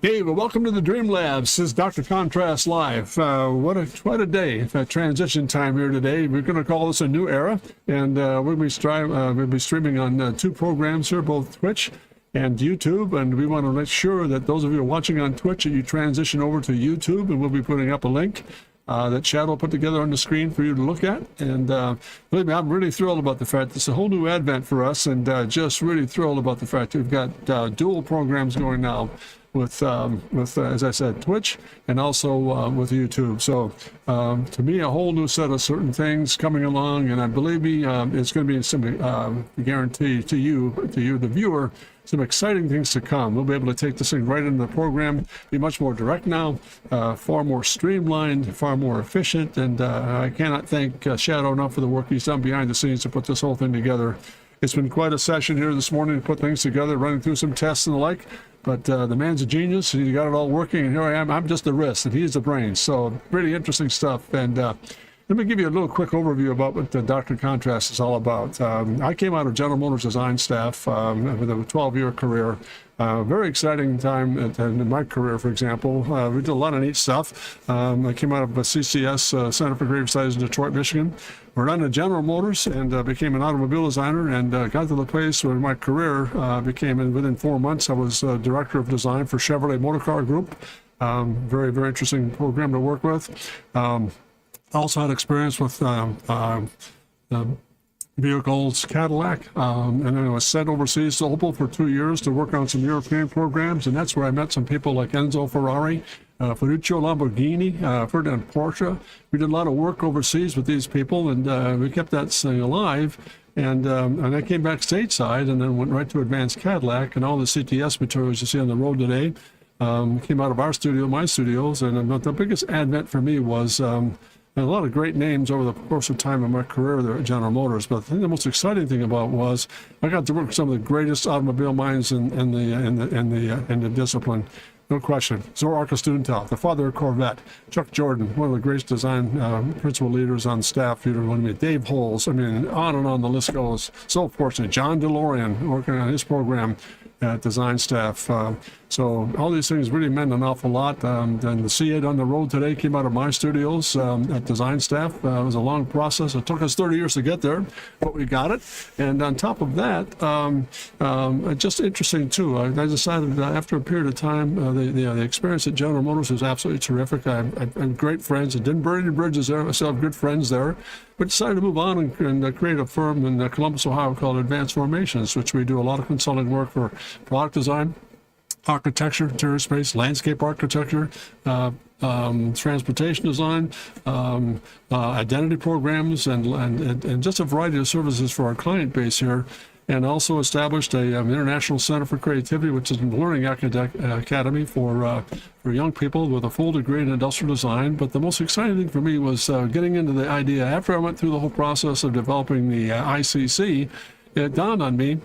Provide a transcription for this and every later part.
Hey, well, welcome to the Dream Labs. This is Dr. Contrast Live. What a day, transition time here today. We're going to call this a new era, and we'll be streaming on two programs here, both Twitch and YouTube, and we want to make sure that those of you watching on Twitch, that you transition over to YouTube, and we'll be putting up a link that Chad will put together on the screen for you to look at. And believe me, I'm really thrilled about the fact it's a whole new advent for us, and just really thrilled about the fact we've got dual programs going now with as I said, Twitch, and also with YouTube. So to me, a whole new set of certain things coming along, and I believe me, it's going to be some guarantee to you, the viewer, some exciting things to come. We'll be able to take this thing right into the program, be much more direct now, far more streamlined, far more efficient, and I cannot thank Shadow enough for the work he's done behind the scenes to put this whole thing together. It's been quite a session here this morning to put things together, running through some tests and the like. But the man's a genius. He got it all working, and here I am. I'm just the wrist, and he's the brains. So really interesting stuff. And let me give you a little quick overview about what the Dr. Contrast is all about. I came out of General Motors design staff with a 12-year career. Very exciting time in my career, for example. We did a lot of neat stuff. I came out of CCS, Center for Creative Studies in Detroit, Michigan. We're on to General Motors and became an automobile designer, and got to the place where my career became, within 4 months, I was director of design for Chevrolet Motor Car Group. Very, very interesting program to work with. Also had experience with vehicles, Cadillac, and then I was sent overseas to Opel for 2 years to work on some European programs, and that's where I met some people like Enzo Ferrari, Ferruccio Lamborghini, Ferdinand Porsche. We did a lot of work overseas with these people, and we kept that thing alive. And I came back stateside and then went right to Advanced Cadillac, and all the CTS materials you see on the road today came out of our studio, my studios. And the biggest advent for me was a lot of great names over the course of time in my career there at General Motors. But I think the most exciting thing about was I got to work with some of the greatest automobile minds in the discipline. No question. Zora Arca-Studenthal, the father of Corvette. Chuck Jordan, one of the greatest design principal leaders on staff. Dave Holes. I mean, on and on the list goes. So fortunate. John DeLorean working on his program. at design staff. So all these things really meant an awful lot. And the C8 on the road today came out of my studios at design staff. It was a long process. It took us 30 years to get there, but we got it. And on top of that, just interesting too, I decided after a period of time, the experience at General Motors was absolutely terrific. I have great friends. I didn't burn any bridges there. I still have good friends there. But decided to move on and create a firm in Columbus, Ohio called Advanced Formations, which we do a lot of consulting work for product design, architecture, interior space, landscape architecture, transportation design, identity programs, and just a variety of services for our client base here. And also established a International Center for Creativity, which is a learning academy for young people with a full degree in industrial design. But the most exciting thing for me was getting into the idea. After I went through the whole process of developing the ICC, it dawned on me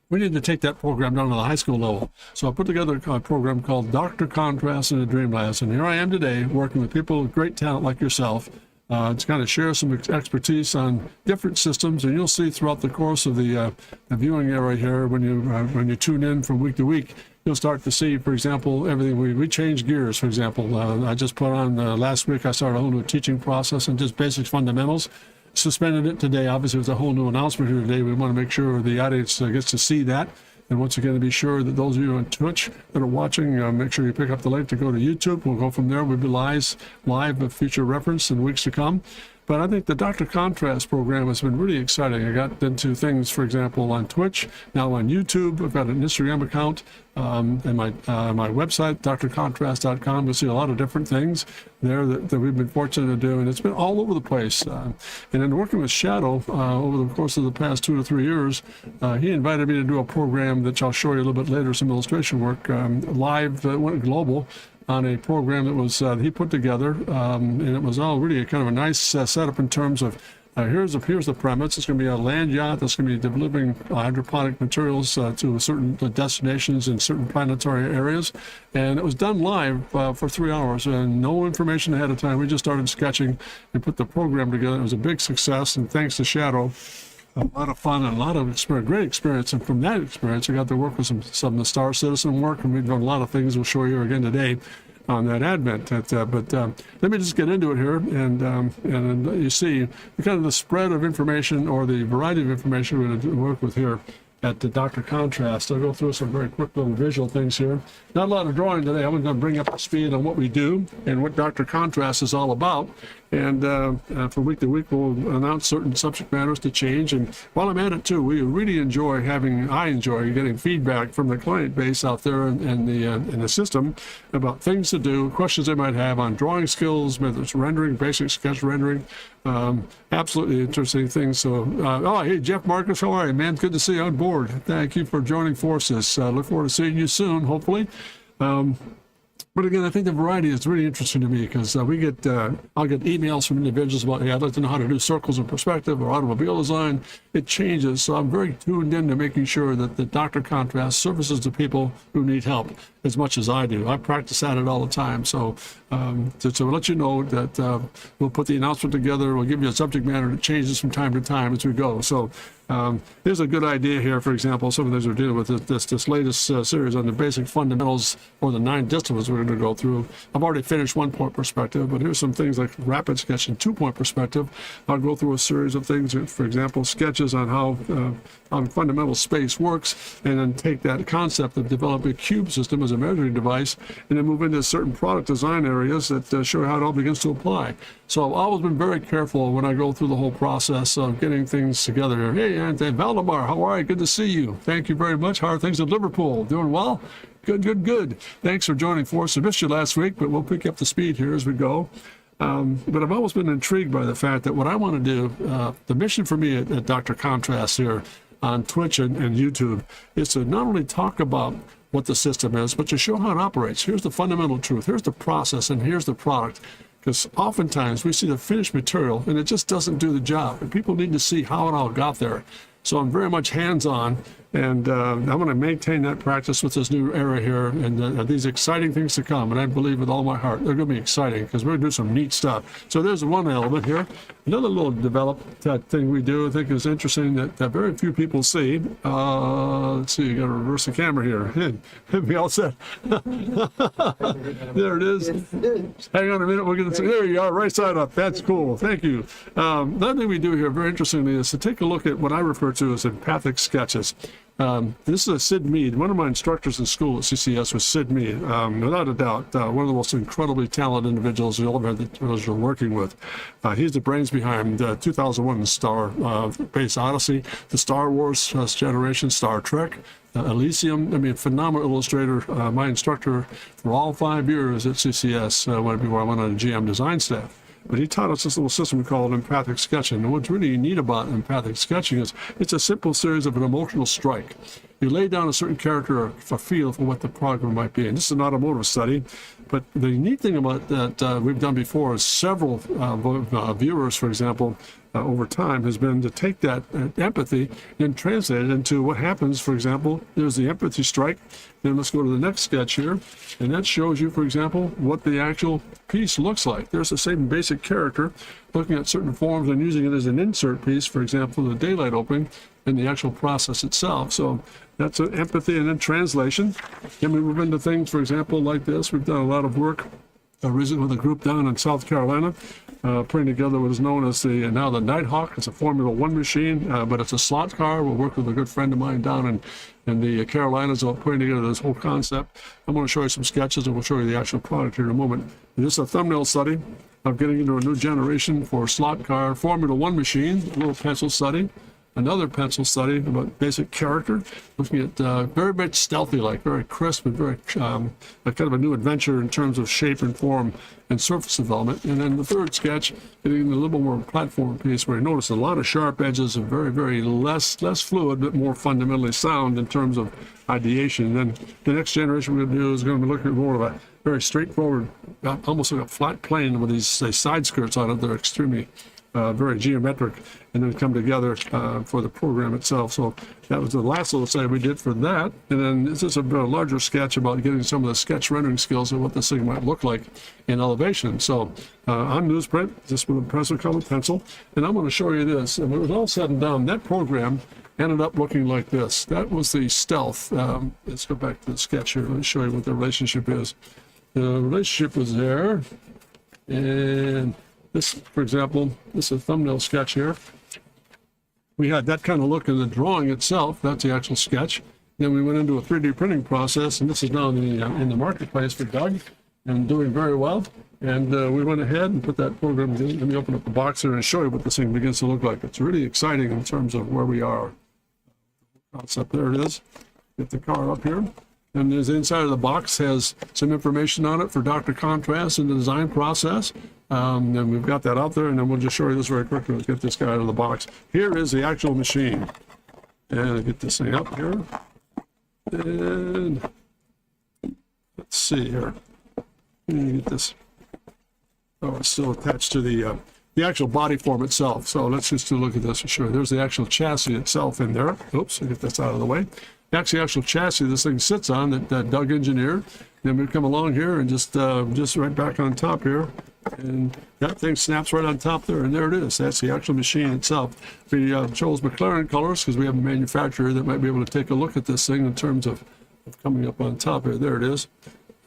we need to take that program down to the high school level. So I put together a program called Dr. Contrast in the Dream Labs. And here I am today working with people with great talent like yourself to kind of share some expertise on different systems. And you'll see throughout the course of the viewing area here, when you tune in from week to week, you'll start to see, for example, everything. We change gears, for example. I just put on last week, I started a whole new teaching process and just basic fundamentals. Suspended it today. Obviously, there's a whole new announcement here today. We want to make sure the audience gets to see that. And once again, to be sure that those of you on Twitch that are watching, make sure you pick up the link to go to YouTube. We'll go from there. We'll be live with future reference in weeks to come. But I think the Dr. Contrast program has been really exciting. I got into things, for example, on Twitch, now on YouTube. I've got an Instagram account, and my website, drcontrast.com. You'll see a lot of different things there that we've been fortunate to do, and it's been all over the place. And in working with Shadow over the course of the past 2 to 3 years, he invited me to do a program that I'll show you a little bit later, some illustration work, live, went global, on a program that was he put together, and it was all really kind of a nice setup in terms of here's the premise. It's going to be a land yacht that's going to be delivering hydroponic materials to certain destinations in certain planetary areas, and it was done live for 3 hours and no information ahead of time. We just started sketching and put the program together. It was a big success, and thanks to Shadow, a lot of fun and a lot of experience, great experience. And from that experience, I got to work with some of the Star Citizen work, and we've done a lot of things we'll show you again today on that advent. But let me just get into it here, and you see kind of the spread of information or the variety of information we're going to work with here at the Dr. Contrast. I'll go through some very quick little visual things here. Not a lot of drawing today. I'm going to bring up the speed on what we do and what Dr. Contrast is all about. And from week to week, we'll announce certain subject matters to change. And while I'm at it too, I enjoy getting feedback from the client base out there in the system about things to do, questions they might have on drawing skills, whether it's rendering, basic sketch rendering, absolutely interesting things. So, hey, Jeff Marcus, how are you, man? Good to see you on board. Thank you for joining forces. Look forward to seeing you soon, hopefully. But again, I think the variety is really interesting to me because I'll get emails from individuals about, hey, I'd like to know how to do circles in perspective or automobile design. It changes, so I'm very tuned in to making sure that the Dr. Contrast services the people who need help as much as I do. I practice at it all the time, so to let you know that we'll put the announcement together. We'll give you a subject matter that changes from time to time as we go. So here's a good idea here. For example, some of those we're dealing with this latest series on the basic fundamentals or the 9 disciplines we're going to go through. I've already finished 1-point perspective, but here's some things like rapid sketch and 2-point perspective. I'll go through a series of things, for example, sketches on how fundamental space works, and then take that concept of developing a cube system as a measuring device, and then move into certain product design areas that show how it all begins to apply. So I've always been very careful when I go through the whole process of getting things together. Hey, Anthony Valdemar, how are you? Good to see you. Thank you very much. How are things in Liverpool? Doing well? Good. Thanks for joining force. I missed you last week, but we'll pick up the speed here as we go. But I've always been intrigued by the fact that what I want to do, the mission for me at Dr. Contrast here on Twitch and YouTube, is to not only talk about what the system is, but to show how it operates. Here's the fundamental truth. Here's the process, and here's the product. Because oftentimes we see the finished material, and it just doesn't do the job. And people need to see how it all got there. So I'm very much hands-on, And I'm going to maintain that practice with this new era here, and these exciting things to come. And I believe with all my heart they're going to be exciting, because we're going to do some neat stuff. So there's one element here. Another little developed thing we do, I think, is interesting that very few people see. Let's see, you got to reverse the camera here. We all set. There it is. Hang on a minute. We're going to see. There you are, right side up. That's cool. Thank you. Another thing we do here, very interestingly, is to take a look at what I refer to as empathic sketches. This is a Sid Mead. One of my instructors in school at CCS was Sid Mead, without a doubt, one of the most incredibly talented individuals you'll ever have the pleasure of working with. He's the brains behind 2001 Star Space Odyssey, the Star Wars generation, Star Trek, Elysium. I mean, phenomenal illustrator. My instructor for all 5 years at CCS before I went on a GM design staff. But he taught us this little system called empathic sketching. And what's really neat about empathic sketching is it's a simple series of an emotional strike. You lay down a certain character or a feel for what the program might be. And this is an automotive study. But the neat thing about that we've done before is several viewers, for example, over time has been to take that empathy and translate it into what happens. For example, there's the empathy strike. Then let's go to the next sketch here. And that shows you, for example, what the actual piece looks like. There's the same basic character looking at certain forms and using it as an insert piece, for example, the daylight opening and the actual process itself. So that's an empathy and then translation. Then we move into things, for example, like this. We've done a lot of work recently with a group down in South Carolina, putting together what is known as the Nighthawk. It's a Formula One machine, but it's a slot car. We'll work with a good friend of mine down in the Carolinas about putting together this whole concept. I'm going to show you some sketches, and we'll show you the actual product here in a moment. This is a thumbnail study of getting into a new generation for slot car Formula One machine, a little pencil study. Another pencil study about basic character, looking at very much stealthy-like, very crisp and very kind of a new adventure in terms of shape and form and surface development. And then the third sketch, getting a little more platform piece where you notice a lot of sharp edges and very, very less fluid, but more fundamentally sound in terms of ideation. And then the next generation we're going to do is going to be looking at more of a very straightforward, almost like a flat plane with these side skirts on it. They're extremely very geometric, and then come together for the program itself. So that was the last little study we did for that. And then this is a larger sketch about getting some of the sketch rendering skills of what this thing might look like in elevation. So on newsprint, just with a pencil colored pencil, and I'm going to show you this. And when it was all said and done, that program ended up looking like this. That was the stealth. Let's go back to the sketch here. Let me show you what the relationship is. The relationship was there, and this, for example, this is a thumbnail sketch here. We had that kind of look in the drawing itself. That's the actual sketch. Then we went into a 3D printing process, and this is now in the marketplace for Doug and doing very well. And we went ahead and put that program in. Let me open up the box here and show you what this thing begins to look like. It's really exciting in terms of where we are. Concept, there it is. Get the car up here. And the inside of the box has some information on it for Dr. Contrast and the design process. And we've got that out there, and then we'll just show you this very quickly. Let's get this guy out of the box. Here is the actual machine. And I'll get this thing up here. And let's see here. Let me get this. Oh, it's still attached to the actual body form itself. So let's just look at this for sure. There's the actual chassis itself in there. Oops, I'll get this out of the way. That's the actual chassis this thing sits on that Doug engineered. Then we come along here and just right back on top here. And that thing snaps right on top there, and there it is. That's the actual machine itself. We chose McLaren colors because we have a manufacturer that might be able to take a look at this thing in terms of coming up on top here. There it is.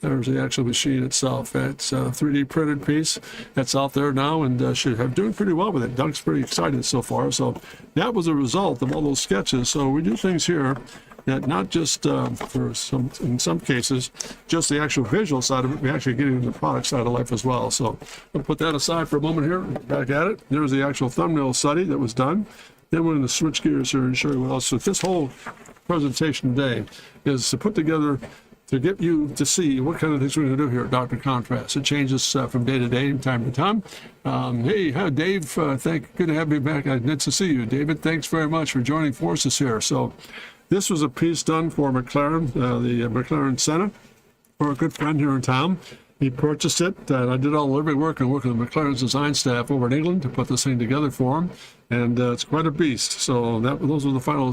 There's the actual machine itself. It's a 3D printed piece that's out there now, and should have doing pretty well with it. Doug's pretty excited so far. So that was a result of all those sketches. So we do things here that not just in some cases, just the actual visual side of it, we actually get into the product side of life as well. So we'll put that aside for a moment here, back at it. There's the actual thumbnail study that was done. Then we're going to switch gears here and show you what else. So this whole presentation today is to put together to get you to see what kind of things we're going to do here at Dr. Contrast. It changes from day to day and time to time. Hey, hi, Dave. Good to have you back. Nice to see you, David. Thanks very much for joining forces here. So this was a piece done for McLaren, the McLaren Senna, for a good friend here in town. He purchased it, and I did all the delivery work and working with McLaren's design staff over in England to put this thing together for him. And it's quite a beast. So those were the final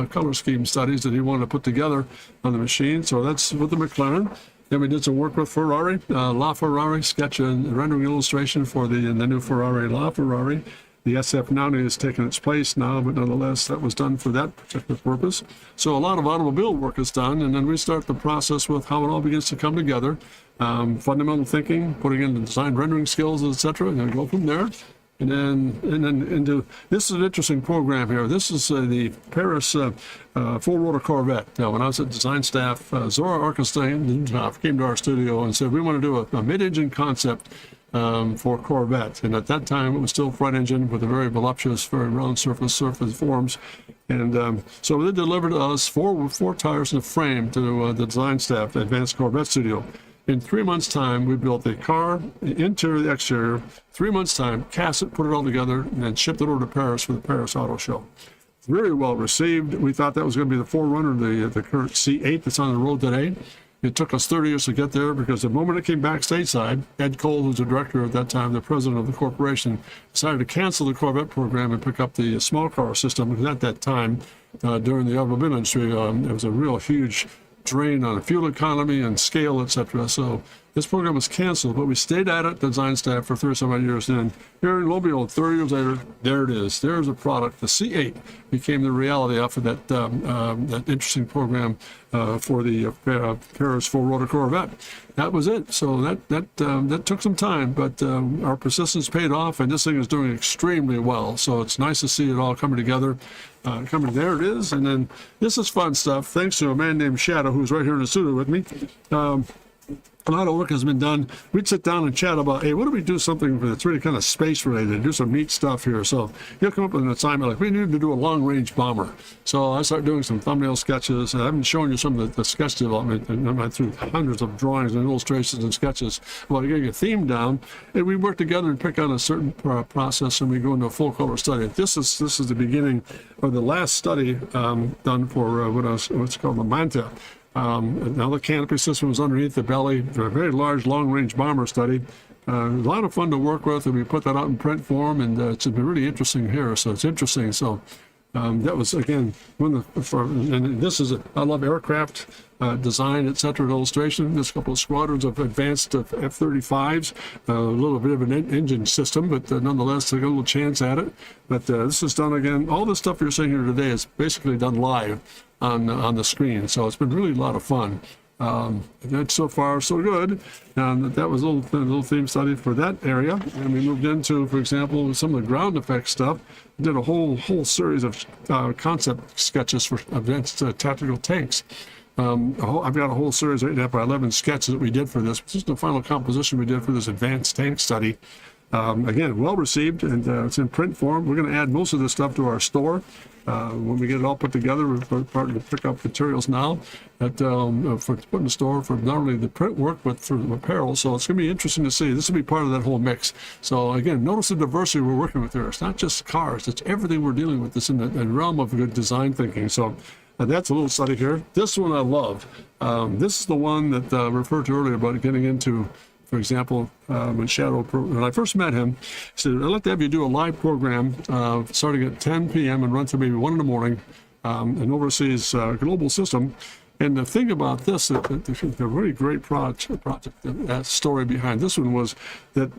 color scheme studies that he wanted to put together on the machine. So that's with the McLaren. Then we did some work with Ferrari, LaFerrari, sketch and rendering illustration for the new Ferrari LaFerrari. The SF90 has taken its place now, but nonetheless, that was done for that particular purpose. So a lot of automobile work is done, and then we start the process with how it all begins to come together. Fundamental thinking, putting in the design rendering skills, etc., and then go from there. And then into, this is an interesting program here. This is the Paris full-rotor Corvette. Now, when I was at design staff, Zora Arkenstein came to our studio and said, we want to do a mid-engine concept for Corvette. And at that time, it was still front engine with a very voluptuous, very round surface forms. And so they delivered us four tires and a frame to the design staff, the Advanced Corvette Studio. In 3 months' time, we built the car, the interior, the exterior. 3 months' time, cast it, put it all together, and then shipped it over to Paris for the Paris Auto Show. Very well received. We thought that was going to be the forerunner of the current C8 that's on the road today. It took us 30 years to get there because the moment it came back stateside, Ed Cole, who's the director at that time, the president of the corporation, decided to cancel the Corvette program and pick up the small car system. Because at that time, during the automobile industry, there was a real huge drain on fuel economy and scale, etc. So this program was canceled, but we stayed at it, design staff, for 30-some years. And here in Mobile, 30 years later, there it is. There's a product. The C8 became the reality after that interesting program for the Paris full-rotor Corvette. That was it. So that took some time, but our persistence paid off, and this thing is doing extremely well. So it's nice to see it all coming together. There it is. And then this is fun stuff, thanks to a man named Shadow, who's right here in the studio with me. A lot of work has been done. We'd sit down and chat about, hey, what do we do something that's really kind of space related, do some neat stuff here. So he'll come up with an assignment like, we need to do a long range bomber. So I start doing some thumbnail sketches. I haven't shown you some of the sketch development. I went through hundreds of drawings and illustrations and sketches about getting a theme down. And we work together and pick on a certain process, and we go into a full color study. This is the beginning of the last study done for what's called the Manta. Now the canopy system was underneath the belly, a very large long-range bomber study. A lot of fun to work with, and we put that out in print form, and it's been really interesting here. So it's interesting. So that was, again, and this is, I love aircraft design, etc., illustration. There's a couple of squadrons of advanced F-35s, a little bit of an engine system, but nonetheless, they got a little chance at it. But this is done again. All the stuff you're seeing here today is basically done live on the screen. So it's been really a lot of fun. That's so far so good. And that was a little theme study for that area. And we moved into, for example, some of the ground effects stuff. We did a whole series of concept sketches for advanced tactical tanks. I've got a whole series of 8x11 sketches that we did for this. This is the final composition we did for this advanced tank study. Again, well received, and it's in print form. We're going to add most of this stuff to our store. When we get it all put together, we're starting to pick up materials now for to put in the store for not only the print work, but for the apparel. So it's going to be interesting to see. This will be part of that whole mix. So again, notice the diversity we're working with here. It's not just cars. It's everything we're dealing with. It's in the realm of good design thinking. So that's a little study here. This one I love. This is the one that I referred to earlier about getting into. For example, when I first met him, he said, I'd like to have you do a live program starting at 10 p.m. and run to maybe 1 in the morning and overseas global system. And the thing about this, the really great project, that story behind this one was that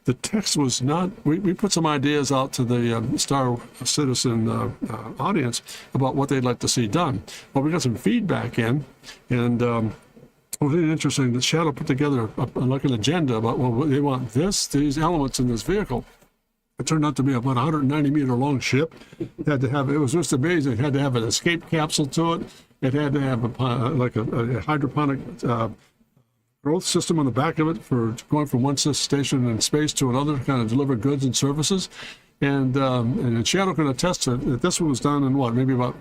the text was not, we put some ideas out to the Star Citizen audience about what they'd like to see done. Well, we got some feedback in, and it was really interesting that Shadow put together like an agenda about, well, they want these elements in this vehicle. It turned out to be about a 190-meter long ship. It was just amazing. It had to have an escape capsule to it. It had to have a hydroponic growth system on the back of it for going from one station in space to another, kind of deliver goods and services. And Shadow can attest to that this one was done in what, maybe about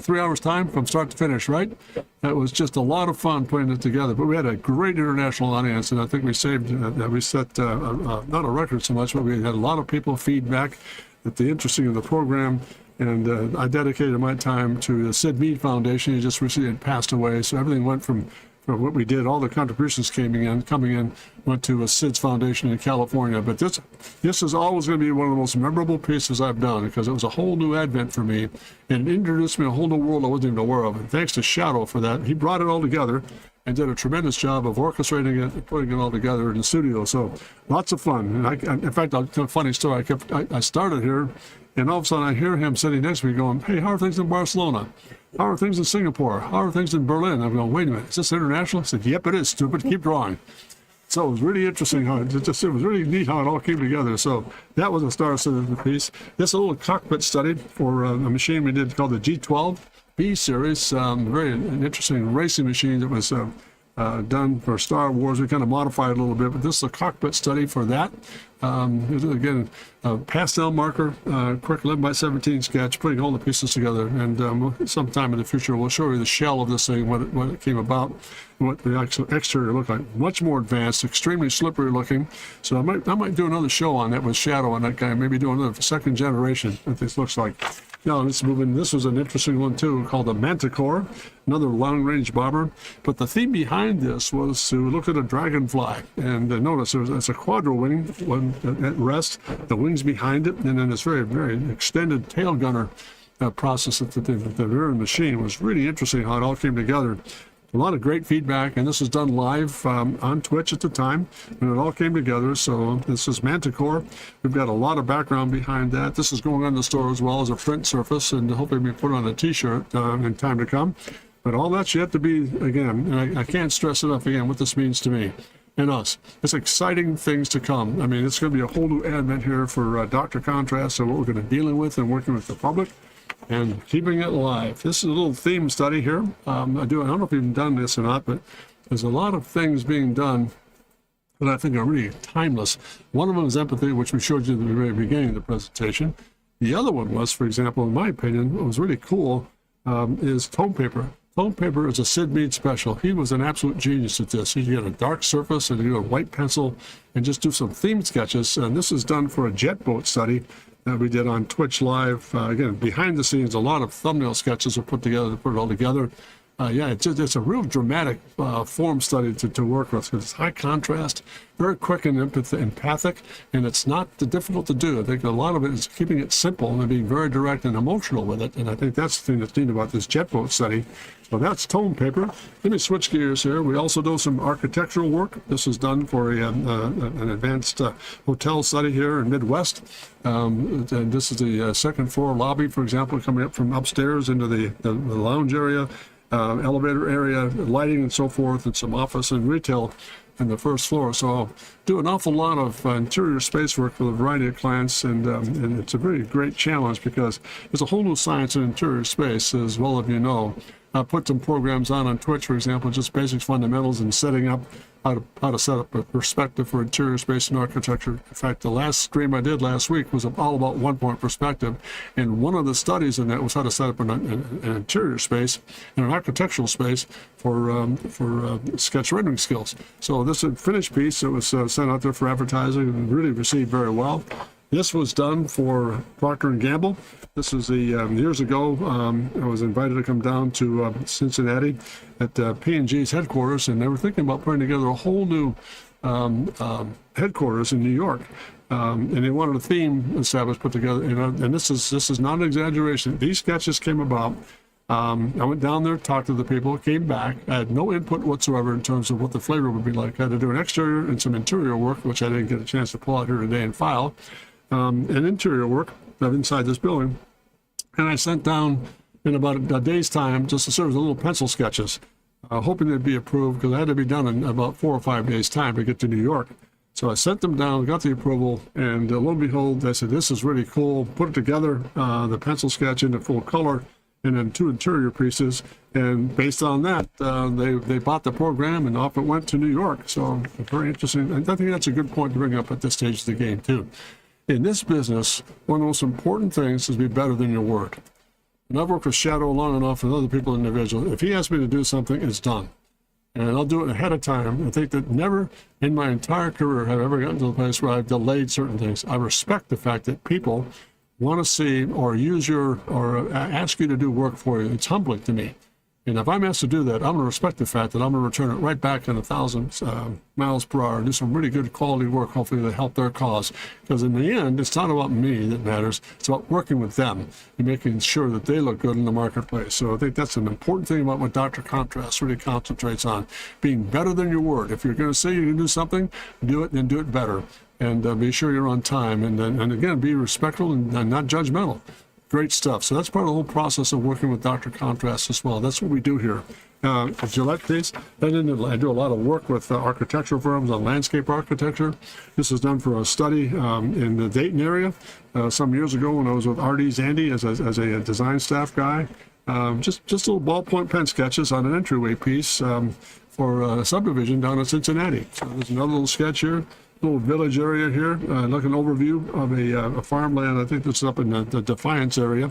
3 hours time from start to finish, right? That was just a lot of fun putting it together. But we had a great international audience, and I think we set not a record so much, but we had a lot of people feedback that the interesting in the program. And I dedicated my time to the Sid Mead Foundation. He just recently had passed away, so everything went from for what we did. All the contributions coming in went to Sid's Foundation in California. But this is always going to be one of the most memorable pieces I've done, because it was a whole new advent for me, and it introduced me to a whole new world I wasn't even aware of. And thanks to Shadow for that. He brought it all together and did a tremendous job of orchestrating it and putting it all together in the studio. So lots of fun. And in fact, I'll tell a funny story. I started here, and all of a sudden I hear him sitting next to me going, "Hey, how are things in Barcelona? How are things in Singapore? How are things in Berlin?" I'm going, "Wait a minute, is this international?" I said, "Yep, it is, stupid. Keep drawing." So it was really interesting how it was really neat how it all came together. So that was a star of the piece. This is a little cockpit study for a machine we did called the G12B series. An interesting racing machine that was done for Star Wars. We kind of modified it a little bit, but this is a cockpit study for that. Again, a pastel marker, quick 11x17 sketch, putting all the pieces together. And sometime in the future, we'll show you the shell of this thing, what it came about, what the actual exterior looked like. Much more advanced, extremely slippery looking. So I might do another show on that with Shadow on that guy. Maybe do another second generation, what this looks like. Now let's move in. This was an interesting one too, called the Manticore, another long-range bomber. But the theme behind this was to look at a dragonfly, and notice it's a quadro wing, one at rest, the wings behind it, and then this very, very extended tail gunner process at the rear of the machine. Was really interesting how it all came together. A lot of great feedback, and this was done live on Twitch at the time when it all came together. So this is Manticore. We've got a lot of background behind that. This is going on the store as well as a print surface, and hopefully we put on a t-shirt in time to come. But all that's yet to be, again, and I can't stress enough again what this means to me and us. It's exciting things to come. I mean, it's going to be a whole new advent here for Dr. Contrast and what we're going to be dealing with and working with the public and keeping it alive. This is a little theme study here. I don't know if you've done this or not, but there's a lot of things being done that I think are really timeless. One of them is empathy, which we showed you at the very beginning of the presentation. The other one was, for example, in my opinion, what was really cool is tone paper. Tone paper is a Sid Mead special. He was an absolute genius at this. He get a dark surface and do a white pencil and just do some theme sketches. And this is done for a jet boat study that we did on Twitch Live. Again, behind the scenes, a lot of thumbnail sketches are put together to put it all together. Yeah, it's a real dramatic form study to work with, because it's high contrast, very quick and empathic, and it's not difficult to do. I think a lot of it is keeping it simple and being very direct and emotional with it, and I think that's the thing that's neat about this jet boat study. So that's tone paper. Let me switch gears here. We also do some architectural work. This is done for an advanced hotel study here in Midwest. And this is the second floor lobby, for example, coming up from upstairs into the lounge area, elevator area, lighting and so forth, and some office and retail in the first floor. So I'll do an awful lot of interior space work for a variety of clients, and it's a very great challenge because there's a whole new science in interior space, as well as you know. I put some programs on Twitch, for example, just basic fundamentals and setting up how to set up a perspective for interior space and architecture. In fact, the last stream I did last week was all about one-point perspective, and one of the studies in that was how to set up an interior space and an architectural space for sketch rendering skills. So this is a finished piece that was sent out there for advertising and really received very well. This was done for Procter & Gamble. This is years ago. I was invited to come down to Cincinnati at P&G's headquarters, and they were thinking about putting together a whole new headquarters in New York. And they wanted a theme established, put together. And this is not an exaggeration. These sketches came about. I went down there, talked to the people, came back. I had no input whatsoever in terms of what the flavor would be like. I had to do an exterior and some interior work, which I didn't get a chance to pull out here today and file. And interior work inside this building. And I sent down in about a day's time just to serve as little pencil sketches, hoping they'd be approved, because I had to be done in about 4 or 5 days' time to get to New York. So I sent them down, got the approval, and lo and behold, they said, "This is really cool." Put it together, the pencil sketch into full color, and then 2 interior pieces. And based on that, they bought the program, and off it went to New York. So very interesting. And I think that's a good point to bring up at this stage of the game, too. In this business, one of the most important things is be better than your word. And I've worked with Shadow long enough and other people individually. If he asks me to do something, it's done. And I'll do it ahead of time. I think that never in my entire career have I ever gotten to the place where I've delayed certain things. I respect the fact that people want to see or use or ask you to do work for you. It's humbling to me. And if I'm asked to do that, I'm going to respect the fact that I'm going to return it right back in 1,000 miles per hour and do some really good quality work, hopefully to help their cause. Because in the end, it's not about me that matters. It's about working with them and making sure that they look good in the marketplace. So I think that's an important thing about what Dr. Contrast really concentrates on, being better than your word. If you're going to say you're going to do something, do it and do it better. And be sure you're on time. And again, be respectful and not judgmental. Great stuff. So that's part of the whole process of working with Dr. Contrast as well. That's what we do here. Gillette case, I do a lot of work with architectural firms on landscape architecture. This is done for a study in the Dayton area some years ago when I was with R.D. Zandy as a design staff guy. Just little ballpoint pen sketches on an entryway piece for a subdivision down in Cincinnati. So there's another little sketch here. Little village area here, like an overview of a farmland. I think this is up in the Defiance area.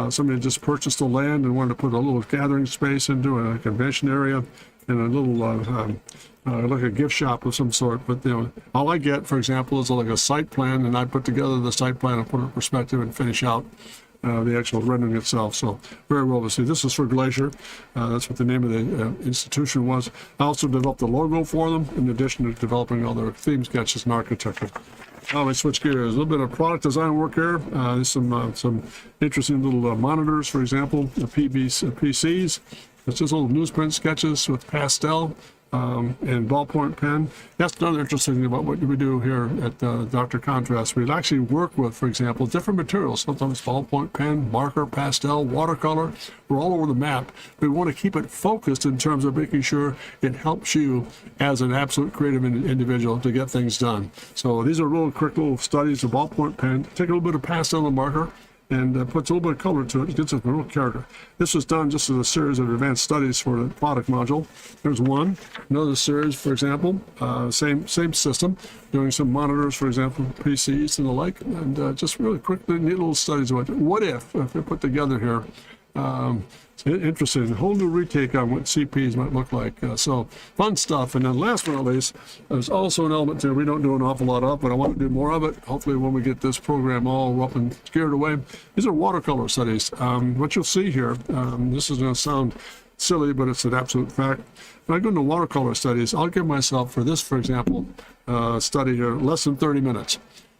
Somebody just purchased the land and wanted to put a little gathering space into a convention area and a little like a gift shop of some sort. But all I get, for example, is like a site plan, and I put together the site plan and put it in perspective and finish out the actual rendering itself. So very well to see. This is for Glacier. That's what the name of the institution was. I also developed the logo for them in addition to developing all their theme sketches and architecture. Now we switch gears. A little bit of product design work here. There's some interesting little monitors, for example, the PCs. It's just little newsprint sketches with pastel and ballpoint pen. That's another interesting thing about what we do here at Dr. Contrast. We actually work with, for example, different materials, sometimes ballpoint pen, marker, pastel, watercolor. We're all over the map. We want to keep it focused in terms of making sure it helps you as an absolute creative individual to get things done. So these are quick little studies of ballpoint pen. Take a little bit of pastel and marker and puts a little bit of color to it. It gets a real character. This was done just as a series of advanced studies for the product module. There's one. Another series, for example, same system, doing some monitors, for example, PCs and the like, and just really quick, neat little studies of what if they're put together here. It's interesting, a whole new retake on what CPs might look like. So fun stuff. And then last but not least, there's also an element there we don't do an awful lot of, but I want to do more of it. Hopefully when we get this program all up and scared away. These are watercolor studies. What you'll see here, this is going to sound silly, but it's an absolute fact. When I go into watercolor studies, I'll give myself, for this, for example, study here, less than 30 minutes.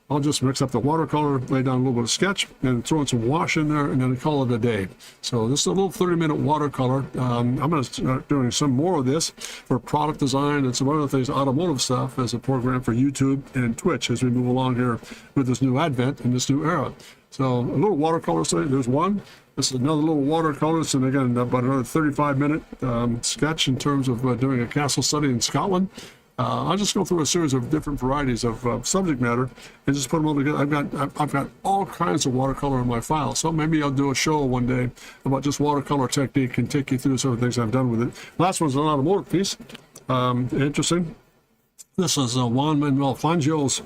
I'll just mix up the watercolor, lay down a little bit of sketch, and throw in some wash in there, and then call it a day. So this is a little 30-minute watercolor. I'm going to start doing some more of this for product design and some other things, automotive stuff, as a program for YouTube and Twitch as we move along here with this new advent and this new era. So a little watercolor study. There's one. This is another little watercolor. And again, about another 35-minute sketch in terms of doing a castle study in Scotland. I'll just go through a series of different varieties of subject matter and just put them all together. I've got all kinds of watercolor in my file, so maybe I'll do a show one day about just watercolor technique and take you through some of the things I've done with it. Last one's an automotive piece. Interesting. This is Juan Manuel Fangio's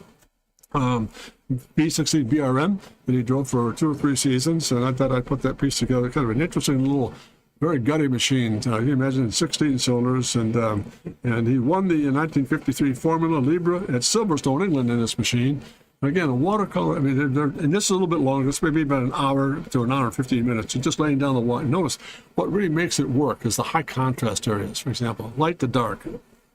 B60 BRM that he drove for 2 or 3 seasons, and I thought I'd put that piece together. Kind of an interesting little, very gutty machine. You can imagine 16 cylinders, and he won the 1953 Formula Libre at Silverstone, England, in this machine. Again, a watercolor. I mean, and this is a little bit longer. This may be about an hour to an hour and 15 minutes. And just laying down the water. Notice what really makes it work is the high contrast areas. For example, light to dark,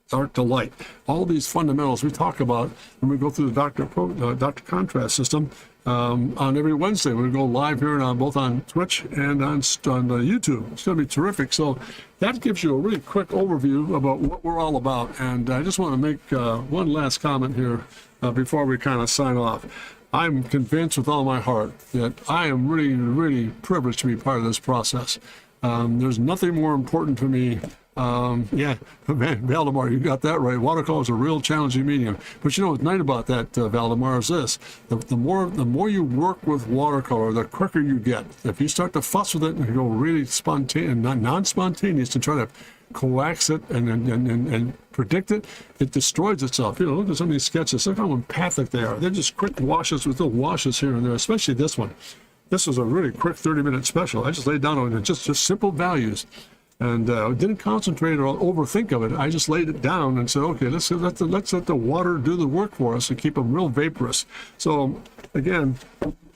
dark to light. All these fundamentals we talk about when we go through the Dr. Contrast system. On every Wednesday, we go live here both on Twitch and on YouTube. It's going to be terrific. So that gives you a really quick overview about what we're all about. And I just want to make one last comment here before we kind of sign off. I'm convinced with all my heart that I am really, really privileged to be part of this process. There's nothing more important to me. Yeah, Valdemar, you got that right. Watercolor is a real challenging medium. But you know what's nice about that, Valdemar, is this. The more you work with watercolor, the quicker you get. If you start to fuss with it and go really spontaneous, non-spontaneous, to try to coax it and predict it, it destroys itself. You know, look at some of these sketches. Look how empathic they are. They're just quick washes with little washes here and there, especially this one. This is a really quick 30-minute special. I just laid down on it, just simple values. And didn't concentrate or overthink of it. I just laid it down and said, okay, let's let the water do the work for us and keep them real vaporous. So again,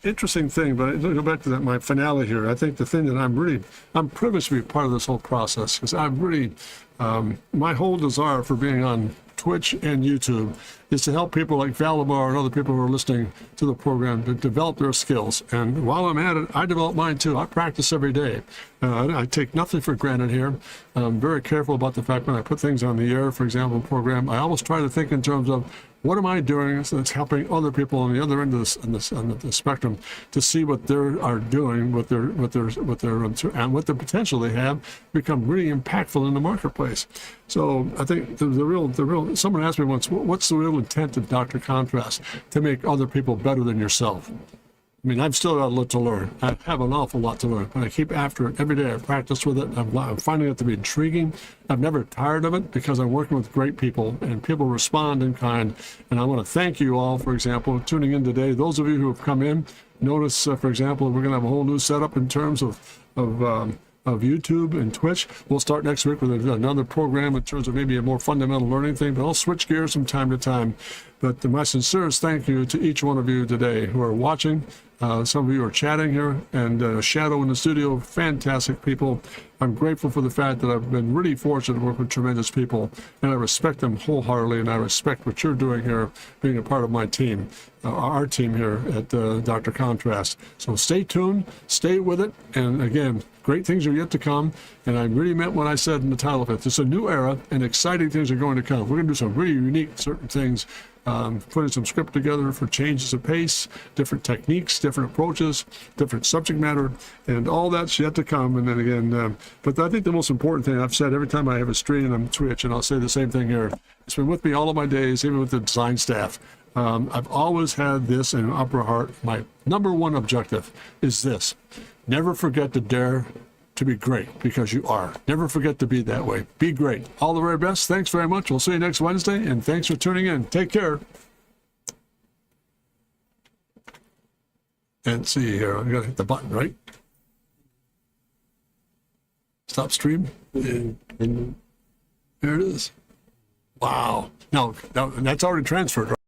interesting thing, but I'll go back to that, my finale here. I think the thing that I'm privileged to be part of this whole process, because I'm really, my whole desire for being on Twitch and YouTube is to help people like Valabar and other people who are listening to the program to develop their skills. And while I'm at it, I develop mine too. I practice every day. I take nothing for granted here. I'm very careful about the fact when I put things on the air, for example, program, I always try to think in terms of what am I doing that's helping other people on the other end of the spectrum to see what they are doing, what their and what the potential they have become really impactful in the marketplace. So I think the real. Someone asked me once, what's the real intent of Dr. Contrast? To make other people better than yourself. I mean, I've still got a lot to learn. I have an awful lot to learn, but I keep after it every day. I practice with it. I'm finding it to be intriguing. I'm never tired of it because I'm working with great people and people respond in kind. And I want to thank you all, for example, tuning in today. Those of you who have come in, notice, for example, we're going to have a whole new setup in terms of YouTube and Twitch. We'll start next week with another program in terms of maybe a more fundamental learning thing, but I'll switch gears from time to time. But my sincerest thank you to each one of you today who are watching. Some of you are chatting here, and Shadow in the studio, fantastic people. I'm grateful for the fact that I've been really fortunate to work with tremendous people, and I respect them wholeheartedly, and I respect what you're doing here, being a part of my team, our team here at Dr. Contrast. So stay tuned, stay with it, and again, great things are yet to come, and I really meant what I said in the title of it. It's a new era, and exciting things are going to come. We're going to do some really unique certain things, putting some script together for changes of pace, different techniques, different approaches, different subject matter, and all that's yet to come. And then again, but I think the most important thing I've said every time I have a stream on Twitch, and I'll say the same thing here, it's been with me all of my days, even with the design staff. I've always had this in upper heart. My number one objective is this: never forget to dare to be great, because you are. Never forget to be that way. Be great. All the very best. Thanks very much. We'll see you next Wednesday, and thanks for tuning in. Take care. And see here, I gotta hit the button, right? Stop stream. And there it is. Wow. Now that's already transferred, right?